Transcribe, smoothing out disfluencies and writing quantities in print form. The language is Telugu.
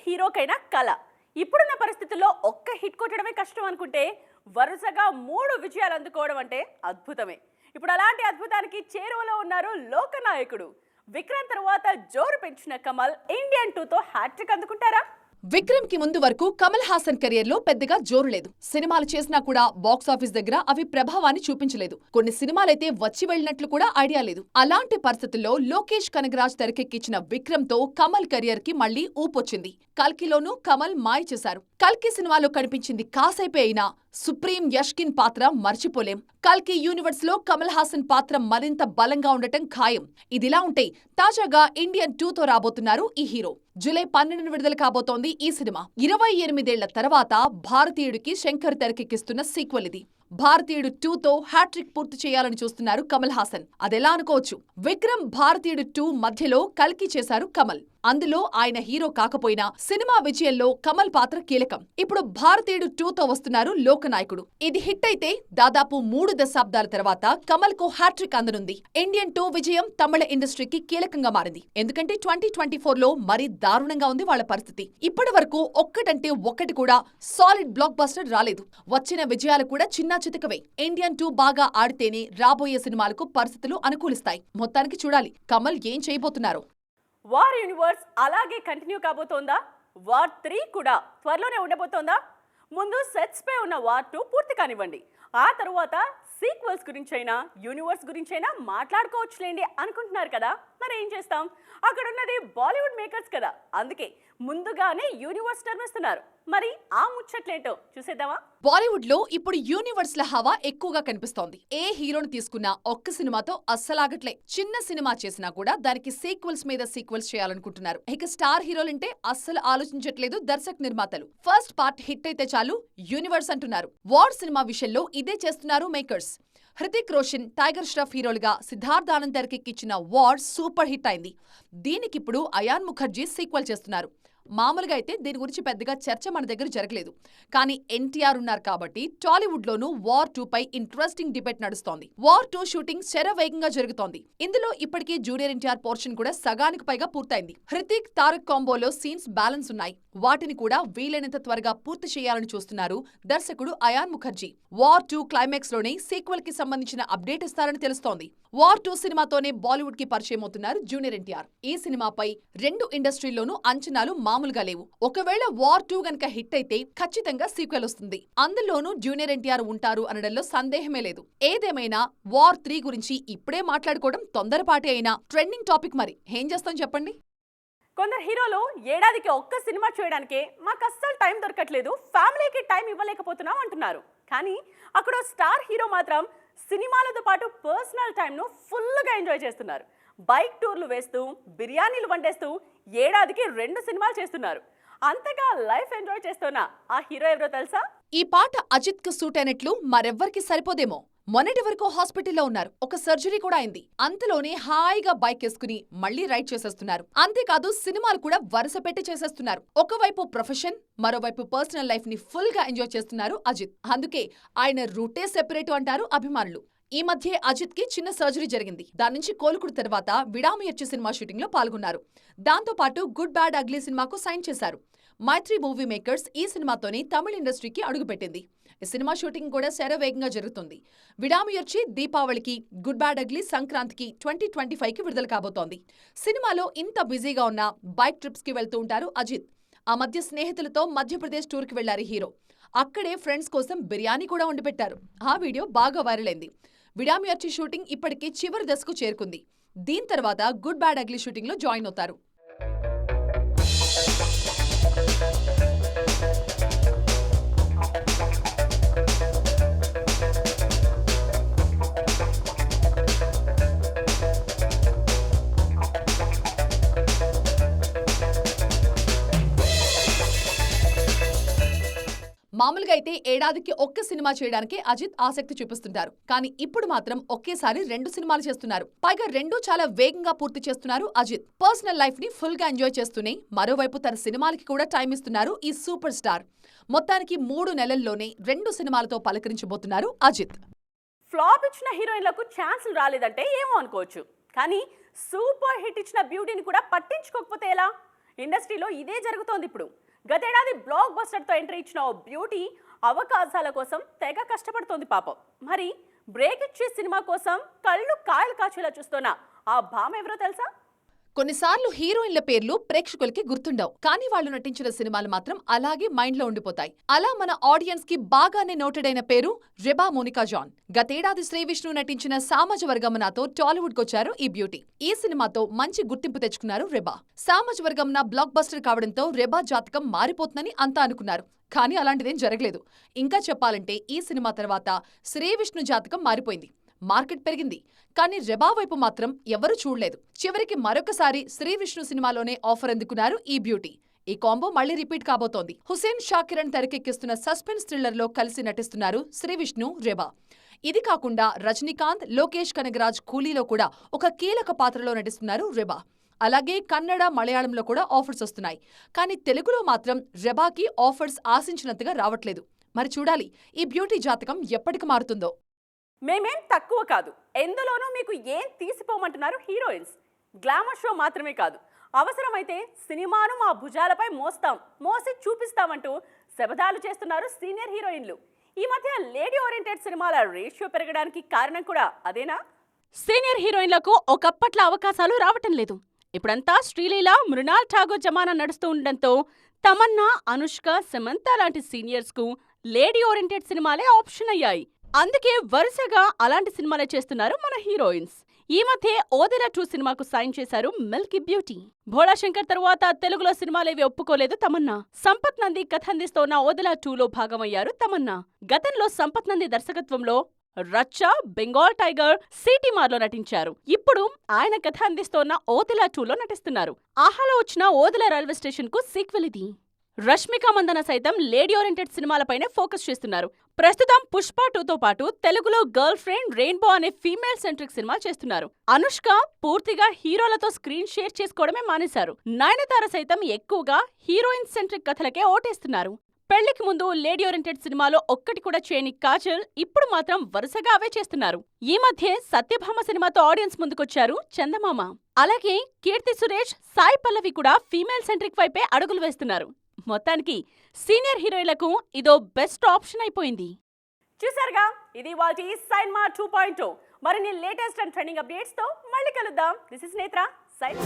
హీరోకైనా కళ. ఇప్పుడున్న పరిస్థితుల్లో ఒక్క హిట్ కొట్టడమే కష్టం అనుకుంటే వరుసగా 3 విజయాలు అందుకోవడం అంటే అద్భుతమే. ఇప్పుడు అలాంటి అద్భుతానికి చేరువలో ఉన్నారు లోకనాయకుడు. విక్రమ్ తర్వాత జోరు పెంచిన కమల్ ఇండియన్ 2తో హ్యాట్రిక్ అందుకుంటారా? విక్రమ్ కి ముందు వరకు కమల్ హాసన్ కెరియర్ లో పెద్దగా జోరు లేదు. సినిమాలు చేసినా కూడా బాక్సాఫీస్ దగ్గర అవి ప్రభావాన్ని చూపించలేదు. కొన్ని సినిమాలైతే వచ్చి వెళ్లినట్లు కూడా ఐడియా లేదు. అలాంటి పరిస్థితుల్లో లోకేష్ కనగరాజ్ తెరకెక్కించిన విక్రమ్ తో కమల్ కెరియర్ కి మళ్లీ ఊపొచ్చింది. కల్కిలోనూ కమల్ మాయ చేశారు. కల్కి సినిమాలో కనిపించింది కాసేపే అయినా సుప్రీం యష్కిన్ పాత్ర మర్చిపోలేం. కల్కి యూనివర్స్ లో కమల్ హాసన్ పాత్ర మరింత బలంగా ఉండటం ఖాయం. ఇదిలా ఉంటే తాజాగా ఇండియన్ 2తో రాబోతున్నారు ఈ హీరో. జూలై 12న విడుదల కాబోతోంది ఈ సినిమా. 28 ఏళ్ల తర్వాత భారతీయుడికి శంకర్ తెరకెక్కిస్తున్న సీక్వెల్ ఇది. భారతీయుడు 2తో హ్యాట్రిక్ పూర్తి చేయాలని చూస్తున్నారు కమల్ హాసన్. అదెలా అనుకోవచ్చు. విక్రమ్ భారతీయుడు 2 మధ్యలో కల్కి చేశారు కమల్. అందులో ఆయన హీరో కాకపోయినా సినిమా విజయంలో కమల్ పాత్ర కీలకం. ఇప్పుడు భారతీయుడు 2తో వస్తున్నారు లోకనాయకుడు. ఇది హిట్ అయితే దాదాపు 3 దశాబ్దాల తర్వాత కమల్ కు హ్యాట్రిక్ అందనుంది. ఇండియన్ 2 విజయం తమిళ ఇండస్ట్రీకి కీలకంగా మారింది. ఎందుకంటే 2024లో మరీ దారుణంగా ఉంది వాళ్ల పరిస్థితి. ఇప్పటి వరకు ఒక్కటంటే ఒక్కటి కూడా సాలిడ్ బ్లాక్ బస్టర్ రాలేదు. వచ్చిన విజయాలు కూడా చిన్న చితకవే. ఇండియన్ 2 బాగా ఆడితేనే రాబోయే సినిమాలకు పరిస్థితులు అనుకూలిస్తాయి. మొత్తానికి చూడాలి కమల్ ఏం చేయబోతున్నారు. వార్ యూనివర్స్ అలాగే కంటిన్యూ కాబోతోందా? వార్ 3 కూడా త్వరలోనే ఉండబోతోందా? ముందు సెట్స్ పై ఉన్న వార్ 2 పూర్తి కానివ్వండి. ఆ తరువాత సీక్వెల్స్ గురించైనా యూనివర్స్ గురించైనా మాట్లాడుకోవచ్చులేండి అనుకుంటున్నారు కదా. మరి ఏం చేస్తాం, అక్కడున్నది బాలీవుడ్ మేకర్స్ కదా. అందుకే ముందుగానే యూనివర్స్ నిర్మిస్తున్నారు. మరి ఆ ముచ్చట్లేంటో చూసేద్దామా? బాలీవుడ్ లో ఇప్పుడు యూనివర్స్ ల హవా ఎక్కువగా కనిపిస్తోంది. ఏ హీరోని తీసుకున్నా ఒక్క సినిమాతో అస్సలాగట్లే. చిన్న సినిమా చేసినా కూడా దానికి సీక్వెల్స్ మీద సీక్వెల్స్ చేయాలనుకుంటున్నారు. ఇక స్టార్ హీరోలంటే అస్సలు ఆలోచించట్లేదు దర్శక నిర్మాతలు. ఫస్ట్ పార్ట్ హిట్ అయితే చాలు యూనివర్స్ అంటున్నారు. వార్ సినిమా విషయంలో ఇదే చేస్తున్నారు మేకర్స్. హృతిక్ రోషన్, టైగర్ ష్రాఫ్ హీరోలుగా సిద్ధార్థ్ ఆనంద్ తెరకెక్కించిన వార్ సూపర్ హిట్ అయింది. దీనికిప్పుడు అయాన్ ముఖర్జీ సీక్వెల్ చేస్తున్నారు. మామూలుగా అయితే దీని గురించి పెద్దగా చర్చ మన దగ్గర జరగలేదు. కానీ ఎన్టీఆర్ ఉన్నారు కాబట్టి టాలీవుడ్ లోనూ వార్ 2 పై ఇంట్రెస్టింగ్ డిబేట్ నడుస్తోంది. వార్ 2 షూటింగ్ శరవేగంగా జరుగుతోంది. ఇందులో ఇప్పటికే జూనియర్ ఎన్టీఆర్ పోర్షన్ కూడా సగానికి పైగా పూర్తయింది. హృతిక్ తారక్ కాంబోలో సీన్స్ బ్యాలెన్స్ ఉన్నాయి. వాటిని కూడా వీలైనంత త్వరగా పూర్తి చేయాలని చూస్తున్నారు దర్శకుడు అయాన్ ముఖర్జీ. వార్ 2 క్లైమాక్స్ లోనే సీక్వెల్ కి సంబంధించిన అప్డేట్ ఇస్తారని తెలుస్తోంది. వార్ 2 సినిమాతోనే బాలీవుడ్ కి పరిచయం అవుతున్నారు జూనియర్ ఎన్టీఆర్. ఈ సినిమాపై 2 ఇండస్ట్రీల్లోనూ అంచనాలు మామూలుగా లేవు. ఒకవేళ వార్ 2 గనక హిట్ అయితే ఖచ్చితంగా సీక్వెల్ వస్తుంది. అందులోనూ జూనియర్ ఎన్టీఆర్ ఉంటారు అనడంలో సందేహమే లేదు. ఏదేమైనా వార్ 3 గురించి ఇప్పుడే మాట్లాడుకోవడం తొందరపాటే అయినా ట్రెండింగ్ టాపిక్. మరి ఏం చేస్తాం చెప్పండి. కొందరు హీరోలు ఏడాదికి ఒక్క సినిమా చేయడానికే మాకు అస్సలు టైం దొరకట్లేదు, ఫ్యామిలీకి టైం ఇవ్వలేకపోతున్నాం అంటున్నారు. కానీ అక్కడ స్టార్ హీరో మాత్రం సినిమాలతో పాటు పర్సనల్ టైంను ఫుల్గా ఎంజాయ్ చేస్తున్నారు. బైక్ టూర్లు వేస్తూ, బిర్యానీలు వండేస్తూ ఏడాదికి 2 సినిమాలు చేస్తున్నారు. అంతగా లైఫ్ ఎంజాయ్ చేస్తున్న ఆ హీరో ఎవరో తెలుసా? ఈ పాట అజిత్ కు సూట్ అయినట్లు మరెవ్వరికి సరిపోదేమో. మొన్నటి వరకు హాస్పిటల్లో ఉన్నారు. ఒక సర్జరీ కూడా అయింది. అంతలోనే హాయిగా బైక్ వేసుకుని మళ్లీ రైడ్ చేసేస్తున్నారు. అంతేకాదు సినిమాలు కూడా వరుస పెట్టి చేసేస్తున్నారు. ఒకవైపు ప్రొఫెషన్, మరోవైపు పర్సనల్ లైఫ్ ని ఫుల్ గా ఎంజాయ్ చేస్తున్నారు అజిత్. అందుకే ఆయన రూటే సెపరేట్ అంటారు అభిమానులు. ఈ మధ్య అజిత్ కి చిన్న సర్జరీ జరిగింది. దాని నుంచి కోలుకున్న తర్వాత విడామియర్చి సినిమా షూటింగ్ లో పాల్గొన్నారు. దాంతో పాటు గుడ్ బ్యాడ్ అగ్లీ సినిమాకు సైన్ చేశారు. మైత్రి మూవీ మేకర్స్ ఈ సినిమాతోనే తమిళ ఇండస్ట్రీకి అడుగుపెట్టింది. ఈ సినిమా షూటింగ్ కూడా శరవేగంగా జరుగుతుంది. విడామియర్చి దీపావళికి, గుడ్ బ్యాడ్ అగ్లీ సంక్రాంతికి 2025కి విడుదల కాబోతోంది. సినిమాలో ఇంత బిజీగా ఉన్న బైక్ ట్రిప్స్ కి వెళ్తూ ఉంటారు అజిత్. ఆ మధ్య స్నేహితులతో మధ్యప్రదేశ్ టూర్ కి వెళ్లారు హీరో. అక్కడే ఫ్రెండ్స్ కోసం బిర్యానీ కూడా వండిపెట్టారు. ఆ వీడియో బాగా వైరల్ అయింది. విడామియర్చి షూటింగ్ ఇప్పటికే చివరి దశకు చేరుకుంది. దీని తర్వాత గుడ్ బ్యాడ్ అగ్లీ షూటింగ్ లో జాయిన్ అవుతారు. మామూలుగా అయితే ఏడాదికి ఒక్క సినిమా చేయడానికి అజిత్ ఆసక్తి చూపిస్తుంటారు. కానీ ఇప్పుడు మాత్రం ఒకేసారి 2 సినిమాలు చేస్తున్నారు. పైగా 2 చాలా వేగంగా పూర్తి చేస్తున్నారు అజిత్. పర్సనల్ లైఫ్ ని ఫుల్ గా ఎంజాయ్ చేస్తూనే మరోవైపు తన సినిమాలకి కూడా టైం ఇస్తున్నారు ఈ సూపర్ స్టార్. మొత్తానికి 3 నెలల్లోనే 2 సినిమాలతో పలకరించబోతున్నారు అజిత్. ఫ్లాప్ ఇచ్చిన హీరోయిన్లకు ఛాన్సులు రాలేదంటే ఏమో అనుకోవచ్చు. కానీ సూపర్ హిట్ ఇచ్చిన బ్యూటీని కూడా పట్టించుకోకపోతే ఎలా? ఇండస్ట్రీలో ఇదే జరుగుతోంది ఇప్పుడు. గతేడాది బ్లాక్ బస్టర్తో ఎంట్రీ ఇచ్చిన ఓ బ్యూటీ అవకాశాల కోసం తెగ కష్టపడుతోంది పాపం. మరి బ్రేక్ ఇచ్చే సినిమా కోసం కళ్ళు కాయలు కాచేలా చూస్తున్న ఆ భామ ఎవరో తెలుసా? కొన్నిసార్లు హీరోయిన్ల పేర్లు ప్రేక్షకులకి గుర్తుండవు, కానీ వాళ్ళు నటించిన సినిమాలు మాత్రం అలాగే మైండ్ లో ఉండిపోతాయి. అలా మన ఆడియన్స్ కి బాగానే నోటెడ్ అయిన పేరు రెబా మోనికా జాన్. గతేడాది శ్రీవిష్ణు నటించిన సామాజ వర్గమనతో టాలీవుడ్ కొచ్చారు ఈ బ్యూటీ. ఈ సినిమాతో మంచి గుర్తింపు తెచ్చుకున్నారు రెబా. సామాజ వర్గమన బ్లాక్ బస్టర్ కావడంతో రెబా జాతకం మారిపోతుందని అంతా అనుకున్నారు. కానీ అలాంటిదేం జరగలేదు. ఇంకా చెప్పాలంటే ఈ సినిమా తర్వాత శ్రీవిష్ణు జాతకం మారిపోయింది. మార్కెట్ పెరిగింది, కానీ రెబా వైపు మాత్రం ఎవరూ చూడలేదు. చివరికి మరొకసారి శ్రీవిష్ణు సినిమాలోనే ఆఫర్ అందుకున్నారు ఈ బ్యూటీ. ఈ కాంబో మళ్లీ రిపీట్ కాబోతోంది. హుసేన్ షాకిరణ్ తెరకెక్కిస్తున్న సస్పెన్స్ థ్రిల్లర్లో కలిసి నటిస్తున్నారు శ్రీవిష్ణు, రెబా. ఇది కాకుండా రజనీకాంత్, లోకేష్ కనగరాజ్ కూలీలో కూడా ఒక కీలక పాత్రలో నటిస్తున్నారు రెబా. అలాగే కన్నడ, మలయాళంలో కూడా ఆఫర్స్ వస్తున్నాయి. కానీ తెలుగులో మాత్రం రెబాకి ఆఫర్స్ ఆశించినంతగా రావట్లేదు. మరి చూడాలి ఈ బ్యూటీ జాతకం ఎప్పటికి మారుతుందో. మేమేం తక్కువ కాదు, ఎందులోనూ మీకు ఏం తీసిపోమంటున్నారు హీరోయిన్స్. గ్లామర్ షో మాత్రమే కాదు, అవసరమైతే సినిమాను మా భుజాలపై మోసి చూపిస్తామంటూ శబదాలు చేస్తున్నారు సీనియర్ హీరోయిన్లు. ఈ మధ్య లేడీ ఓరియంటెడ్ సినిమాల రేషియో పెరగడానికి కారణం కూడా అదేనా? సీనియర్ హీరోయిన్లకు ఒకప్పట్ల అవకాశాలు రావటం లేదు. ఇప్పుడంతా శ్రీలీల, మృణాల్ ఠాగూర్ జమానా నడుస్తూ ఉండడంతో తమన్నా, అనుష్క, సమంత లాంటి సీనియర్స్ కు లేడీ ఓరియంటెడ్ సినిమాలే ఆప్షన్ అయ్యాయి. అందుకే వరుసగా అలాంటి సినిమాలే చేస్తున్నారు మన హీరోయిన్స్. ఈ మధ్య ఓదెలా 2 సినిమాకు సైన్ చేశారు మిల్కీ బ్యూటీ. భోళా శంకర్ తరువాత తెలుగులో సినిమాలేవి ఒప్పుకోలేదు తమన్నా. సంపత్ నంది కథ అందిస్తోన్న ఓదెలా 2లో భాగమయ్యారు తమన్నా. గతంలో సంపత్ నంది దర్శకత్వంలో రచ్చ, బెంగాల్ టైగర్, సిటీమార్లో నటించారు. ఇప్పుడు ఆయన కథ అందిస్తోన్న ఓదెలా 2లో నటిస్తున్నారు. ఆహాలో వచ్చిన ఓదెలా రైల్వే స్టేషన్ కు సీక్వెల్ ఇది. రష్మిక మందన సైతం లేడీ ఓరియంటెడ్ సినిమాలపైనే ఫోకస్ చేస్తున్నారు. ప్రస్తుతం పుష్ప 2తో పాటు తెలుగులో గర్ల్ ఫ్రెండ్, రెయిన్బో అనే ఫీమేల్ సెంట్రిక్ సినిమా చేస్తున్నారు. అనుష్క పూర్తిగా హీరోలతో స్క్రీన్ షేర్ చేసుకోవడమే మానేశారు. నయనతార సైతం ఎక్కువగా హీరోయిన్ సెంట్రిక్ కథలకే ఓటేస్తున్నారు. పెళ్లికి ముందు లేడీ ఓరియంటెడ్ సినిమాలో ఒక్కటి కూడా చేయని కాజల్ ఇప్పుడు మాత్రం వరుసగా అవే చేస్తున్నారు. ఈ మధ్య సత్యభామ సినిమాతో ఆడియన్స్ ముందుకొచ్చారు చందమామ. అలాగే కీర్తి సురేష్, సాయి పల్లవి కూడా ఫీమేల్ సెంట్రిక్ వైపే అడుగులు వేస్తున్నారు. మొత్తానికి సీనియర్ హీరోయిన్లకు ఇదో బెస్ట్ ఆప్షన్ అయిపోయింది. చూసారుగా, ఇది వాటి సైన్మా 2.0. మరిన్ని లేటెస్ట్ అండ్ ట్రెండింగ్ అప్డేట్స్ తో మళ్ళీ కలుద్దాం. దిస్ ఇస్ నేత్ర, సైన్.